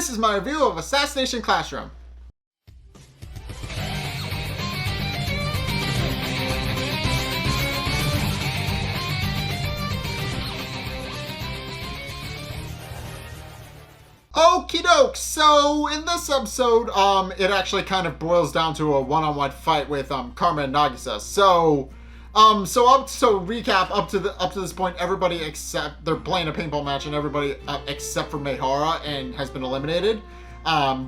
this is my review of Assassination Classroom. Okie doke, so in this episode, it actually kind of boils down to a one-on-one fight with, Karma and Nagisa. So recap, up to this point, everybody except, they're playing a paintball match, and everybody, except for Meihara, and has been eliminated,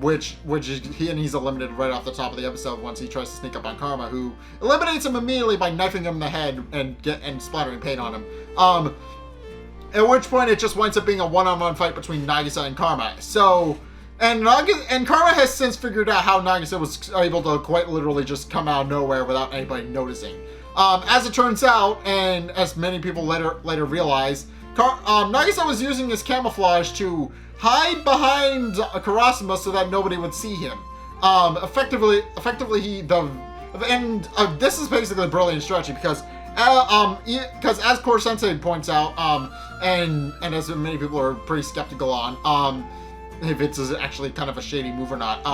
which he's eliminated right off the top of the episode once he tries to sneak up on Karma, who eliminates him immediately by knifing him in the head and splattering paint on him. At which point it just winds up being a one-on-one fight between Nagisa and Karma. So, and Karma has since figured out how Nagisa was able to quite literally just come out of nowhere without anybody noticing. As it turns out, and as many people later realize, Nagisa was using his camouflage to hide behind Kurosama so that nobody would see him. Effectively, this is basically a brilliant strategy because as Korosensei points out, and as many people are pretty skeptical on, if it's actually kind of a shady move or not,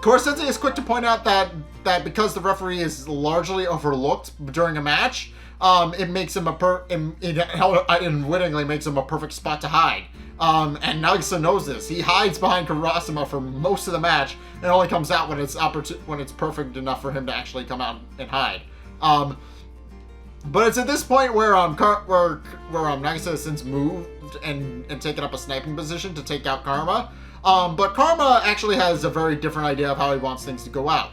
Korosensei is quick to point out that because the referee is largely overlooked during a match, it makes him unwittingly makes him a perfect spot to hide. And Nagisa knows this. He hides behind Kurosama for most of the match, and only comes out when it's perfect enough for him to actually come out and hide. But it's at this point where Nagisa has since moved and taken up a sniping position to take out Karma. But Karma actually has a very different idea of how he wants things to go out.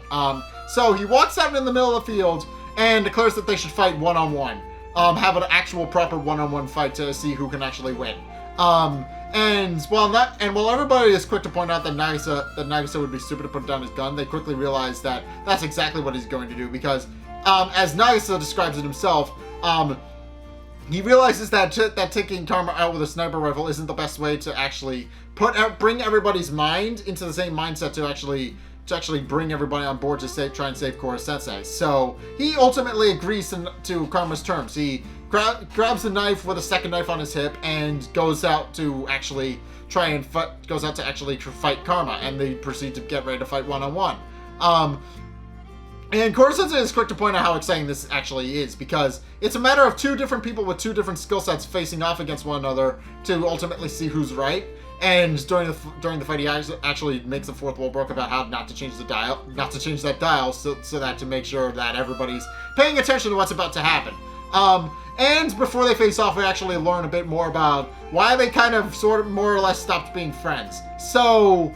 So he walks out in the middle of the field and declares that they should fight one-on-one. Have an actual proper one-on-one fight to see who can actually win. And while everybody is quick to point out that Nagisa would be stupid to put down his gun, they quickly realize that that's exactly what he's going to do because, as Nagisa describes it himself, he realizes that taking Karma out with a sniper rifle isn't the best way to actually bring everybody's mind into the same mindset to actually bring everybody on board to try and save Korosensei. So he ultimately agrees to Karma's terms. He grabs the knife with a second knife on his hip and goes out to actually fight Karma, and they proceed to get ready to fight one-on-one. And Korosensei is quick to point out how exciting this actually is, because it's a matter of two different people with two different skill sets facing off against one another to ultimately see who's right. And during the fight, he actually makes a fourth wall broke about how not to change that dial, so that to make sure that everybody's paying attention to what's about to happen. And before they face off, we actually learn a bit more about why they kind of sort of more or less stopped being friends. So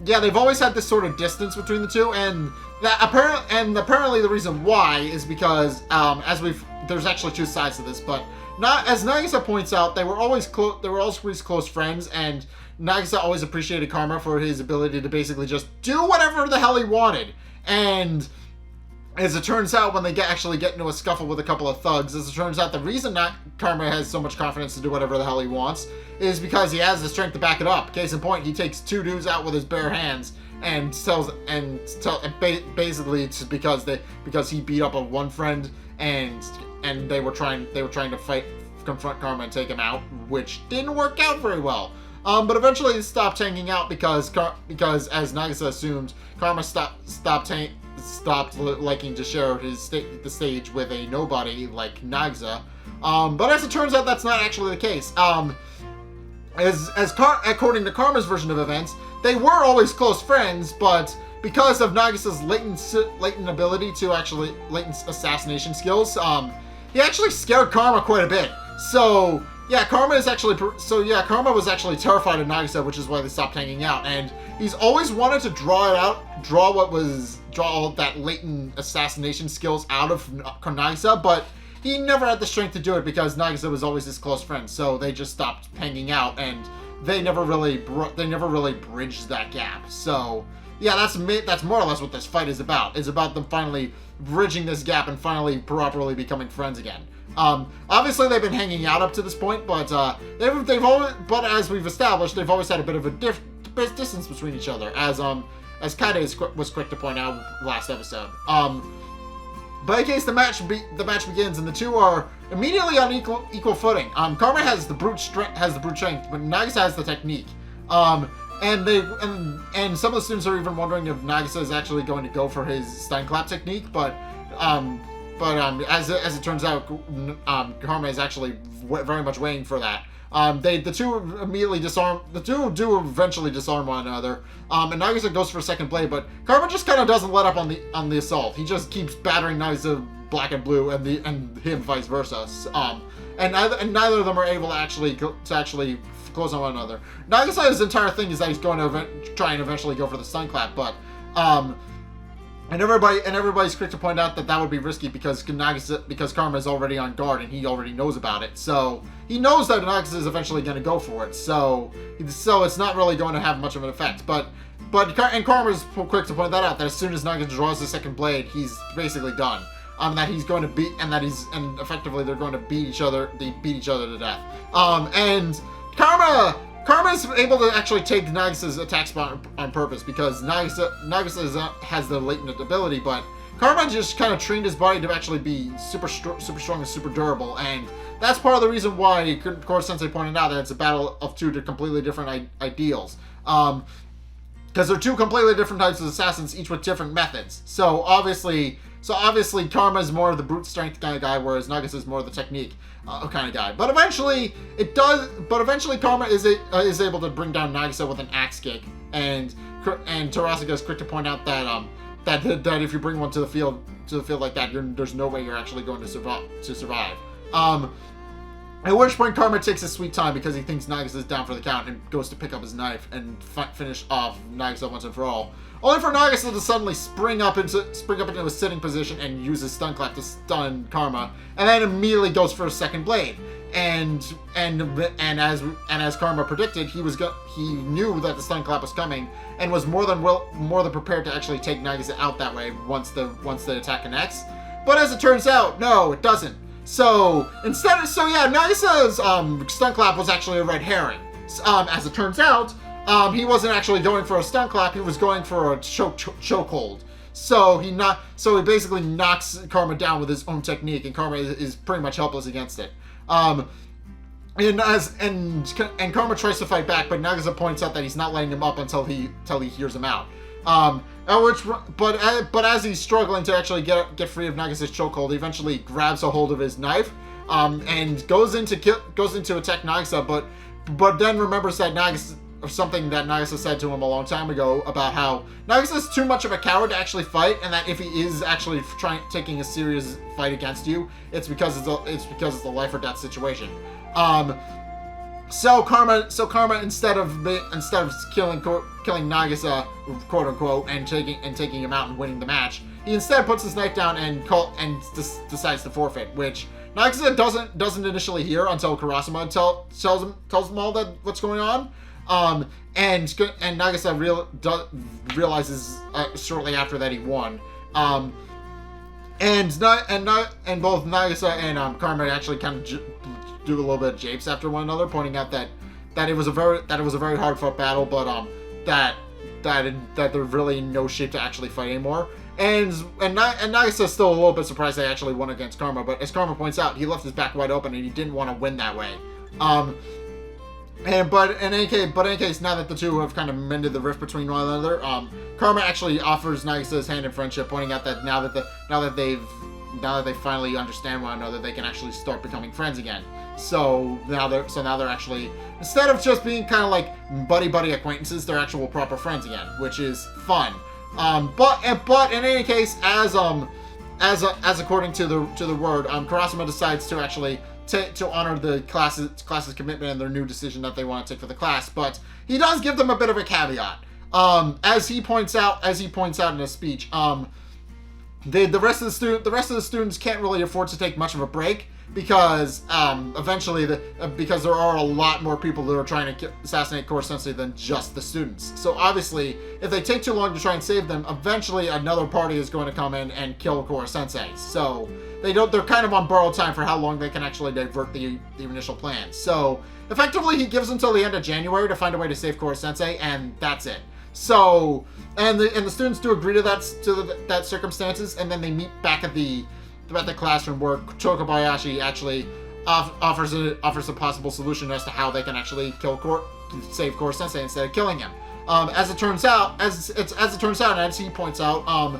yeah, they've always had this sort of distance between the two, and apparently the reason why is because there's actually two sides to this, but as Nagisa points out, they were always close friends, and Nagisa always appreciated Karma for his ability to basically just do whatever the hell he wanted. And as it turns out, when they actually get into a scuffle with a couple of thugs, as it turns out, the reason Karma has so much confidence to do whatever the hell he wants is because he has the strength to back it up. Case in point, he takes two dudes out with his bare hands and basically it's because he beat up a one friend and they were trying to confront Karma and take him out, which didn't work out very well. But eventually they stopped hanging out because as Nagisa assumed, Karma stopped liking to share the stage with a nobody like Nagisa. But as it turns out, that's not actually the case. According to Karma's version of events, they were always close friends, but because of Nagisa's latent ability to latent assassination skills, he actually scared Karma quite a bit. So yeah, Karma was actually terrified of Nagisa, which is why they stopped hanging out. And he's always wanted to draw all that latent assassination skills out of Nagisa, but he never had the strength to do it because Nagisa was always his close friend. So they just stopped hanging out, and they never really bridged that gap. So yeah, that's more or less what this fight is about. It's about them finally bridging this gap and finally properly becoming friends again. Obviously they've been hanging out up to this point, but as we've established, they've always had a bit of a distance between each other, as Kaide was quick to point out last episode. But in case the match begins, and the two are immediately on equal footing. Karma has the brute strength, but Nagisa has the technique. and some of the students are even wondering if Nagisa is actually going to go for his Stein Clap technique, but as it turns out, Karma is actually very much waiting for that. The two immediately disarm. The two do eventually disarm one another. And Nagisa goes for a second blade, but Karma just kind of doesn't let up on the assault. He just keeps battering Nagisa black and blue, and him vice versa. And neither of them are able to actually close on one another. Nagasa's entire thing is that he's going to try and eventually go for the Stun Clap, but and everybody's quick to point out that would be risky because Karma is already on guard and he already knows about it. So he knows that Nagisa is eventually going to go for it. So it's not really going to have much of an effect. But Karma is quick to point that out, that as soon as Nagisa draws the second blade, he's basically done. That he's going to beat, and effectively they're going to beat each other. They beat each other to death. And Karma is able to actually take Nagisa's attack spot on purpose because Nagisa has the latent ability, but Karma just kind of trained his body to actually be super strong and super durable, and that's part of the reason why Korosensei pointed out that it's a battle of two completely different ideals. Because they're two completely different types of assassins, each with different methods. So obviously Karma is more of the brute strength kind of guy, whereas Nagisa is more of the technique kind of guy. But eventually Karma is able to bring down Nagisa with an axe kick, and Terasuga is quick to point out that if you bring one to the field like that, there's no way you're actually going to survive. At which point Karma takes his sweet time because he thinks Nagisa is down for the count and goes to pick up his knife and finish off Nagisa once and for all. Only for Nagisa to suddenly spring up into a sitting position and use his Stun Clap to stun Karma, and then immediately goes for a second blade. And as Karma predicted, he knew that the Stun Clap was coming and was more than prepared to actually take Nagisa out that way once the attack connects. But as it turns out, no, it doesn't. So Nagisa's Stun Clap was actually a red herring. As it turns out, he wasn't actually going for a Stun Clap, he was going for a chokehold. So he basically knocks Karma down with his own technique, and Karma is pretty much helpless against it. And Karma tries to fight back, but Nagisa points out that he's not letting him up until he hears him out. But as he's struggling to actually get free of Nagisa's chokehold, he eventually grabs a hold of his knife, and goes in to attack Nagisa, but then remembers that something that Nagisa said to him a long time ago about how Nagisa is too much of a coward to actually fight, and that if he is actually taking a serious fight against you, it's because it's a life or death situation. So Karma instead of killing Nagisa, quote unquote, and taking him out and winning the match, he instead puts his knife down and decides to forfeit, which Nagisa doesn't initially hear until Kurasama tells him all that what's going on. And Nagisa realizes shortly after that he won. And both Nagisa and Karma actually kind of do a little bit of japes after one another, pointing out that it was a very hard fought battle, but that they're really in no shape to actually fight anymore. And Nagisa is still a little bit surprised they actually won against Karma, but as Karma points out, he left his back wide open and he didn't want to win that way. But in any case, now that the two have kind of mended the rift between one another, Karma actually offers Nagisa his hand in friendship, pointing out that now that they finally understand one another, they can actually start becoming friends again. So now they're actually, instead of just being kind of like buddy acquaintances, they're actual proper friends again, which is fun. But in any case, as according to the word, Kurasama decides to actually to honor the class's commitment and their new decision that they want to take for the class, but he does give them a bit of a caveat. As he points out in a speech, the rest of the students can't really afford to take much of a break because because there are a lot more people that are trying to assassinate Korosensei than just the students. So obviously, if they take too long to try and save them, eventually another party is going to come in and kill Korosensei. So they're kind of on borrowed time for how long they can actually divert the initial plan. So effectively, he gives until the end of January to find a way to save Korosensei, and that's it. So and the students do agree to that circumstances, and then they meet back at the classroom where Chokobayashi actually offers a possible solution as to how they can actually save Korosensei instead of killing him. As it turns out, and as he points out,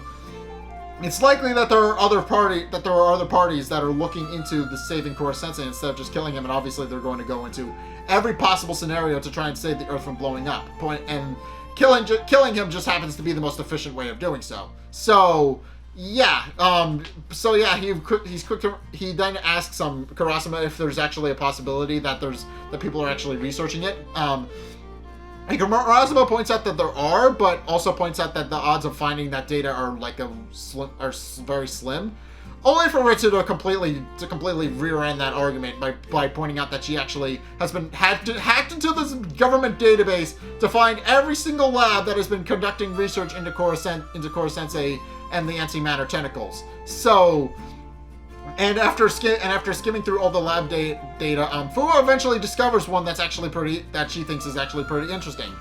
it's likely that there are other parties that are looking into the saving Korosensei instead of just killing him, and obviously they're going to go into every possible scenario to try and save the Earth from blowing up. And killing him just happens to be the most efficient way of doing so. So yeah, he then asks Kurasama if there's actually a possibility that people are actually researching it. And Kurasama points out that there are, but also points out that the odds of finding that data are very slim. Only for Ritsu to completely rear-end that argument by pointing out that she actually has been hacked into this government database to find every single lab that has been conducting research into Korosensei and the anti-matter tentacles. So, and after skimming through all the lab data, Fuwa eventually discovers one that she thinks is actually pretty interesting.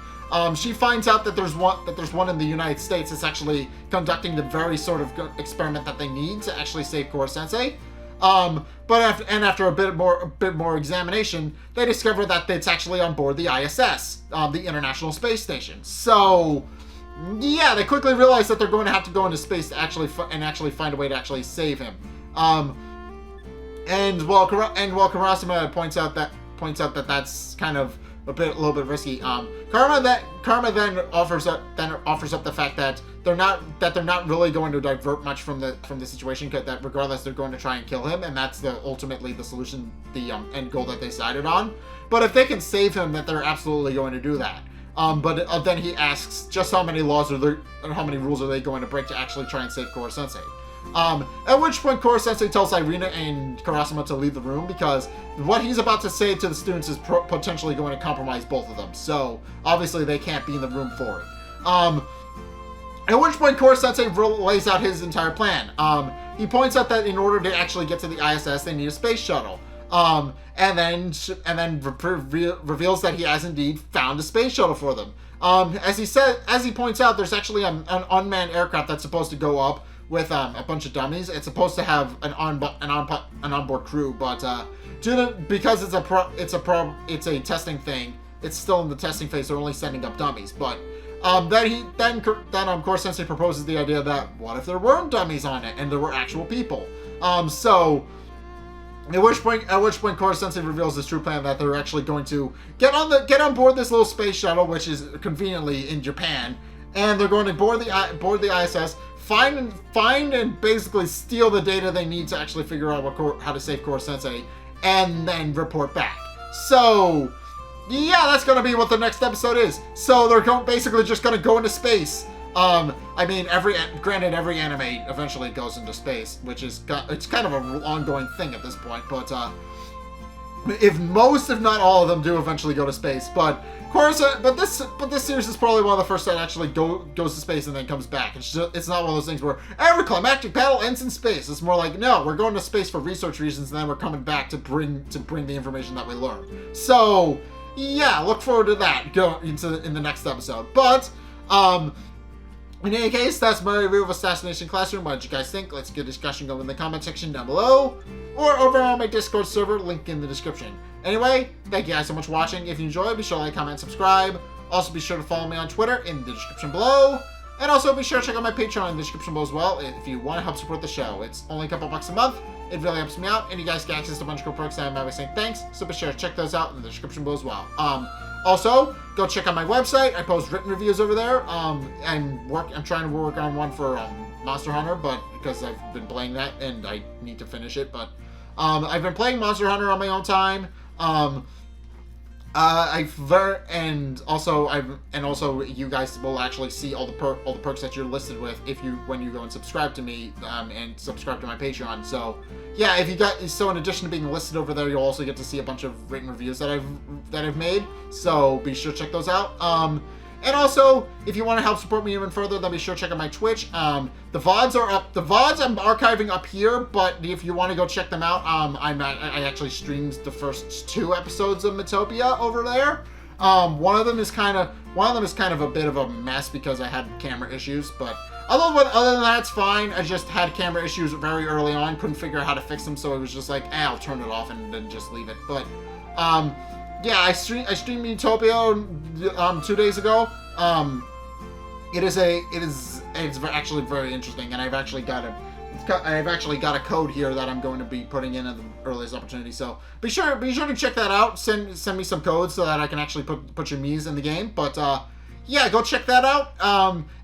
She finds out that there's one in the United States that's actually conducting the very sort of experiment that they need to actually save Korosensei. But after a bit more examination, they discover that it's actually on board the ISS, the International Space Station. So, yeah, they quickly realize that they're going to have to go into space to actually find a way to actually save him. And while Kurasama points out that that's kind of a little bit risky, Karma then offers up the fact that they're not really going to divert much from the situation, that regardless they're going to try and kill him, and that's ultimately the solution, the end goal that they decided on. But if they can save him, that they're absolutely going to do that. But then he asks just how many rules are they going to break to actually try and save Korosensei. At which point Korosensei tells Irina and Kurasama to leave the room because what he's about to say to the students is potentially going to compromise both of them. So obviously they can't be in the room for it. At which point Korosensei lays out his entire plan. He points out that in order to actually get to the ISS, they need a space shuttle. And then reveals that he has indeed found a space shuttle for them. As he points out, there's actually an unmanned aircraft that's supposed to go up with a bunch of dummies. It's supposed to have an onboard crew, but because it's a testing thing, it's still in the testing phase. They're only sending up dummies. But then Korosensei proposes the idea that what if there weren't dummies on it and there were actual people? At which point Korosensei reveals his true plan, that they're actually going to get on board this little space shuttle, which is conveniently in Japan, and they're going to board the ISS, find and basically steal the data they need to actually figure out how to save Korosensei, and then report back. So, yeah, that's going to be what the next episode is. So they're basically just going to go into space. Granted, every anime eventually goes into space, which is it's kind of an ongoing thing at this point. But if not all of them do eventually go to space, but this series is probably one of the first that actually goes to space and then comes back. It's not one of those things where every climactic battle ends in space. It's more like, no, we're going to space for research reasons, and then we're coming back to bring the information that we learn. So yeah, look forward to that in the next episode. But in any case, that's my review of Assassination Classroom. What did you guys think? Let's get a discussion going in the comment section down below, or over on my Discord server, link in the description. Anyway, thank you guys so much for watching. If you enjoyed, be sure to like, comment, and subscribe. Also, be sure to follow me on Twitter in the description below. And also, be sure to check out my Patreon in the description below as well if you want to help support the show. It's only a couple bucks a month. It really helps me out, and you guys get access to a bunch of cool perks, and I'm always saying thanks. So be sure to check those out in the description below as well. Also, go check out my website. I post written reviews over there. I'm trying to work on one for Monster Hunter, but because I've been playing that and I need to finish it. But I've been playing Monster Hunter on my own time. Also you guys will actually see all the perks that you're listed with when you go and subscribe to me and subscribe to my Patreon. So yeah, in addition to being listed over there, you'll also get to see a bunch of written reviews that I've made. So be sure to check those out. And also, if you want to help support me even further, then be sure to check out my Twitch. The VODs are up. The VODs I'm archiving up here, but if you want to go check them out, I actually streamed the first 2 episodes of Metopia over there. One of them is kind of a bit of a mess because I had camera issues, but other than that, it's fine. I just had camera issues very early on, couldn't figure out how to fix them, so it was just like, I'll turn it off and then just leave it. But yeah, I streamed Utopia 2 days ago. It's actually very interesting, and I've actually got a code here that I'm going to be putting in at the earliest opportunity. So be sure to check that out. Send me some codes so that I can actually put your Miis in the game. But yeah, go check that out.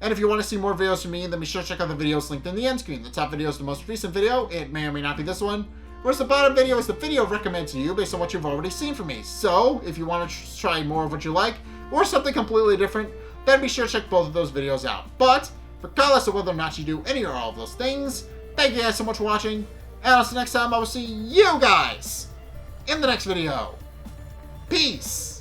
And if you want to see more videos from me, then be sure to check out the videos linked in the end screen. The top video is the most recent video. It may or may not be this one. Whereas the bottom video is the video recommended to you based on what you've already seen from me. So if you want to try more of what you like or something completely different, then be sure to check both of those videos out. But regardless of whether or not you do any or all of those things, thank you guys so much for watching, and until next time, I will see you guys in the next video. Peace!